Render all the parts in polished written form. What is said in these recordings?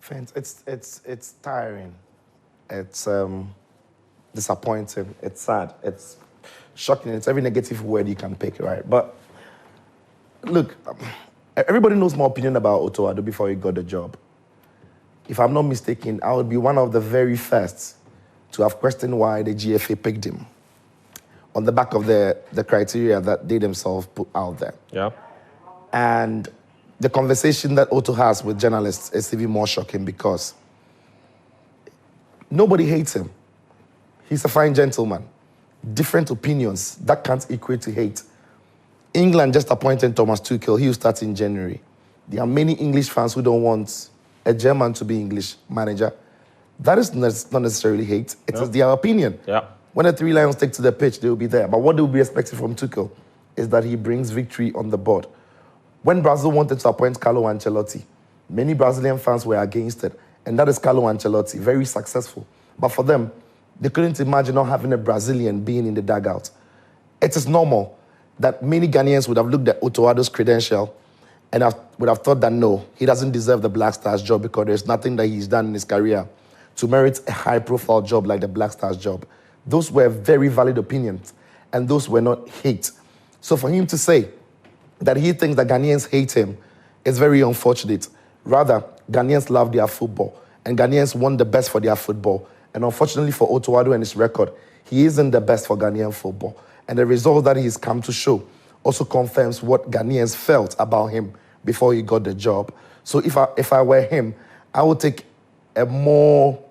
Friends, it's tiring. It's disappointing. It's sad. It's shocking. It's every negative word you can pick, right? But look, everybody knows my opinion about Otto Addo before he got the job. If I'm not mistaken, I would be one of the very first to have questioned why the GFA picked him on the back of the criteria that they themselves put out there. Yeah. And the conversation that Otto has with journalists is even more shocking because nobody hates him. He's a fine gentleman. Different opinions, that can't equate to hate. England just appointed Thomas Tuchel. He will start in January. There are many English fans who don't want a German to be English manager. That is not necessarily hate. It is their opinion. Yeah. When the Three Lions take to the pitch, they will be there. But what they will be expecting from Tuchel is that he brings victory on the board. When Brazil wanted to appoint Carlo Ancelotti, many Brazilian fans were against it. And that is Carlo Ancelotti, very successful. But for them, they couldn't imagine not having a Brazilian being in the dugout. It is normal that many Ghanaians would have looked at Otto Addo's credential and would have thought that no, he doesn't deserve the Black Stars job because there's nothing that he's done in his career to merit a high-profile job like the Black Stars job. Those were very valid opinions, and those were not hate. So for him to say that he thinks that Ghanaians hate him is very unfortunate. Rather, Ghanaians love their football, and Ghanaians want the best for their football. And unfortunately for Otto Addo and his record, he isn't the best for Ghanaian football. And the result that he's come to show also confirms what Ghanaians felt about him before he got the job. So if I were him, I would take a more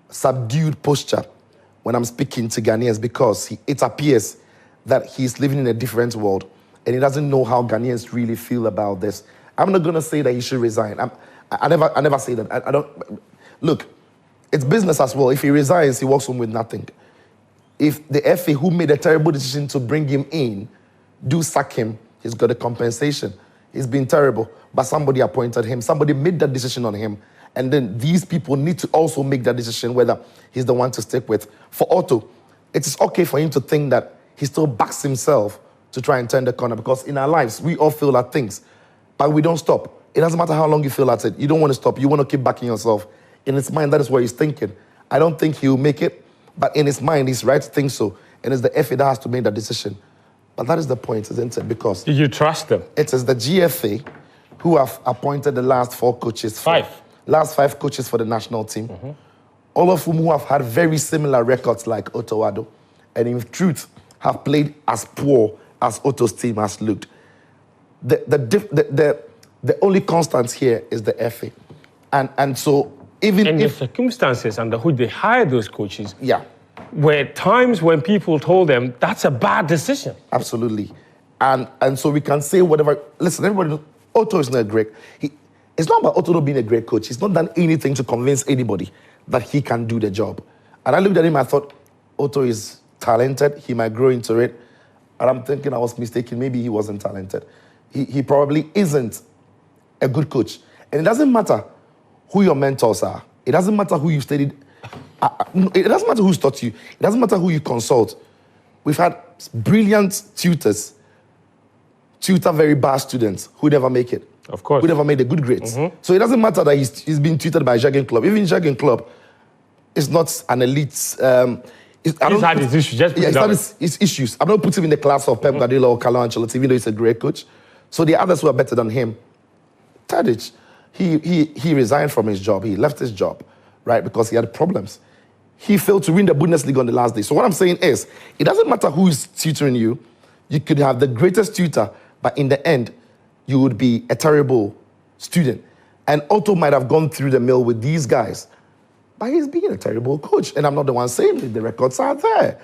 subdued posture when I'm speaking to Ghanaians because it appears that he's living in a different world and he doesn't know how Ghanaians really feel about this. I'm not going to say that he should resign. I never say that. I don't. Look, it's business as well. If he resigns, he walks home with nothing. If the FA, who made a terrible decision to bring him in, do sack him, he's got a compensation. He's been terrible, but somebody appointed him. Somebody made that decision on him. And then these people need to also make that decision whether he's the one to stick with. For Otto, it is okay for him to think that he still backs himself to try and turn the corner because in our lives, we all feel at things, but we don't stop. It doesn't matter how long you feel at it. You don't want to stop. You want to keep backing yourself. In his mind, that is what he's thinking. I don't think he'll make it, but in his mind, he's right to think so. And it's the FA that has to make that decision. But that is the point, isn't it? Because do you trust them? It is the GFA who have appointed the last four coaches. Last five coaches for the national team. Mm-hmm. All of whom who have had very similar records like Otto Addo. And in truth, have played as poor as Otto's team has looked. The only constant here is the FA. And so even and if the circumstances under which they hired those coaches, yeah, were times when people told them that's a bad decision. Absolutely. And so we can say whatever. Listen, everybody knows Otto is not a great. It's not about Otto not being a great coach. He's not done anything to convince anybody that he can do the job. And I looked at him, I thought, Otto is talented. He might grow into it. And I'm thinking I was mistaken. Maybe he wasn't talented. He probably isn't a good coach. And it doesn't matter who your mentors are. It doesn't matter who you studied. It doesn't matter who's taught you. It doesn't matter who you consult. We've had brilliant tutors tutor very bad students who never make it. Of course. Who never made the good grades. Mm-hmm. So it doesn't matter that he's been tutored by Jurgen Klopp. Even Jurgen Klopp is not an elite. He's had his issues. He's had his issues. I'm not putting him in the class of Pep Guardiola or Carlo Ancelotti, even though he's a great coach. So the others who are better than him, Terzic, he resigned from his job. He left his job, right, because he had problems. He failed to win the Bundesliga on the last day. So what I'm saying is, it doesn't matter who is tutoring you. You could have the greatest tutor, but in the end, you would be a terrible student. And Otto might have gone through the mill with these guys, but he's being a terrible coach. And I'm not the one saying it. The records are there.